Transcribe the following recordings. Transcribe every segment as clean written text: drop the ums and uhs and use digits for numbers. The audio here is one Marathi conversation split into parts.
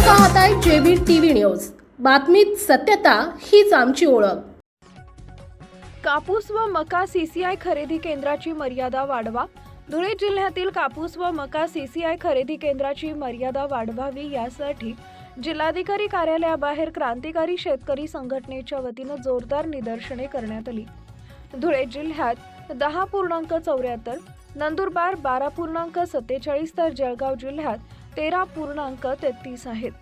पाहताय जेबी टीव्ही न्यूज। बातमीत सत्यता हीच आमची ओळख। कापूस व मका सीसीआय खरेदी केंद्राची मर्यादा वाढवा। धुळे जिल्ह्यातील कापूस व मका सीसीआय खरेदी केंद्राची मर्यादा वाढवावी यासाठी जिल्हाधिकारी कार्यालयाबाहेर क्रांतिकारी शेतकरी संघटनेच्या वतीने जोरदार निदर्शने करण्यात आली। धुळे जिल्ह्यात 10.74, नंदुरबार 12.47 तर जळगाव जिल्ह्यात 13.33 आहेत।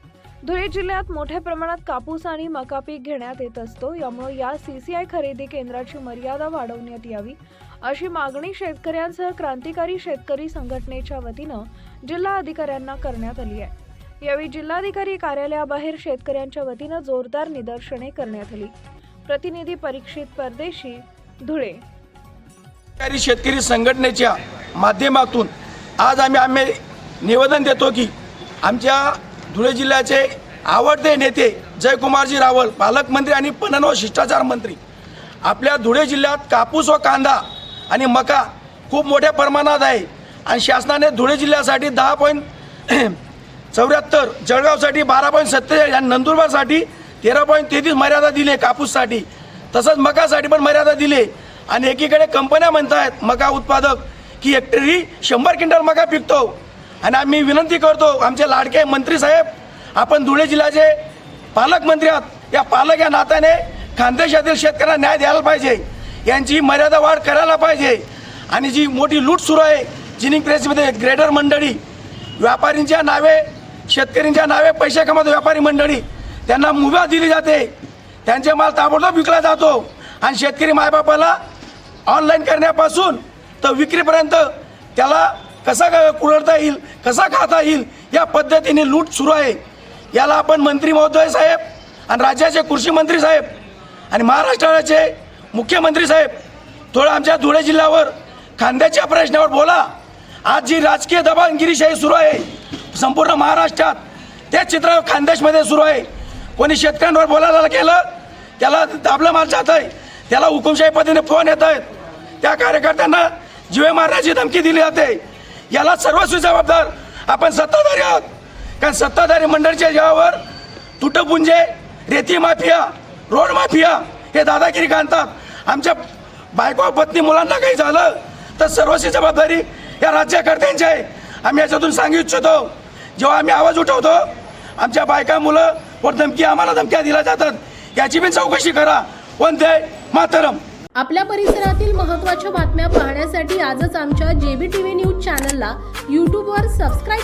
धुळे जिल्ह्यात मोठ्या प्रमाणात कापूस आणि मका पीक घेण्यात येत असतो, यामुळे या सीसीआय खरेदी केंद्राची मर्यादा वाढवण्यात यावी अशी मागणी शेतकऱ्यांसह क्रांतिकारी शेतकरी संघटनेच्या वतीने जिल्हा अधिकाऱ्यांना करण्यात आली आहे। यावेळी जिल्हाधिकारी कार्यालयाबाहेर शेतकऱ्यांच्या वतीने जोरदार निदर्शने करण्यात आली। प्रतिनिधी परीक्षित परदेशी, धुळे। शेतकरी संघटनेच्या माध्यमातून आज आम्ही निवेदन देतो की आमच्या धुळे जिल्ह्याचे आवडते नेते जयकुमारजी रावल, पालकमंत्री आणि पणन व शिष्टाचार मंत्री, आपल्या धुळे जिल्ह्यात कापूस व कांदा आणि मका खूप मोठ्या प्रमाणात आहे आणि शासनाने धुळे जिल्ह्यासाठी 10.74, जळगावसाठी 12.47 आणि नंदुरबारसाठी 13.33 मर्यादा दिली कापूससाठी, तसंच मकासाठी पण मर्यादा दिली। आणि एकीकडे कंपन्या म्हणतात मका उत्पादक की हेक्टरी 100 क्विंटल मका पिकतो। आणि आम्ही विनंती करतो आमचे लाडके मंत्री साहेब, आपण धुळे जिल्ह्याचे पालकमंत्री आहात, या पालक या नात्याने खानदेशातील शेतकऱ्यांना न्याय द्यायला पाहिजे, यांची मर्यादा वाढ करायला पाहिजे। आणि जी मोठी लूट सुरू आहे जिनिंग प्रेसमध्ये, ग्रेडर मंडळी व्यापारींच्या नावे, शेतकऱ्यांच्या नावे पैसे कमवतो व्यापारी मंडळी, त्यांना मुभा दिली जाते, त्यांचे माल ताबडतोब विकला जातो आणि शेतकरी मायबापाला ऑनलाईन करण्यापासून तर विक्रीपर्यंत त्याला कसा कुरडता येईल, कसा खाता येईल या पद्धतीने लूट सुरू आहे। याला आपण मंत्री महोदय साहेब आणि राज्याचे कृषी मंत्री साहेब आणि महाराष्ट्राचे मुख्यमंत्री साहेब थोडं आमच्या धुळे जिल्ह्यावर कांद्याच्या प्रश्नावर बोला। आज जी राजकीय दबावगिरीशाही सुरू आहे संपूर्ण महाराष्ट्रात, ते चित्र खानदेशमध्ये सुरू आहे। कोणी शेतकऱ्यांवर बोलायला केलं त्याला दाबलं मार जात आहे, त्याला हुकुमशाही पद्धतीने फोन येत आहेत, त्या कार्यकर्त्यांना जीवे मारण्याची धमकी दिली जाते। याला सर्वस्वी जबाबदार आपण सत्ताधारी आहोत, कारण सत्ताधारी मंडळीच्या जीवावर तुटपुंजे, रेती माफिया, रोड माफिया हे दादागिरी काढतात। आमच्या बायको पत्नी मुलांना काही झालं तर सर्वस्वी जबाबदारी या राज्यकर्त्यांची आहे। आम्ही याच्यातून सांगू इच्छितो, जेव्हा आम्ही आवाज उठवतो आमच्या बायका मुलं वर आम्हाला धमक्या दिल्या जातात, याची पण चौकशी करा। वंदे मातरम। आपल्या परिसरातील महत्त्वाच्या बातम्या पाहण्यासाठी आजच आमच्या जेबी टीव्ही न्यूज चॅनलला YouTube वर सबस्क्राइब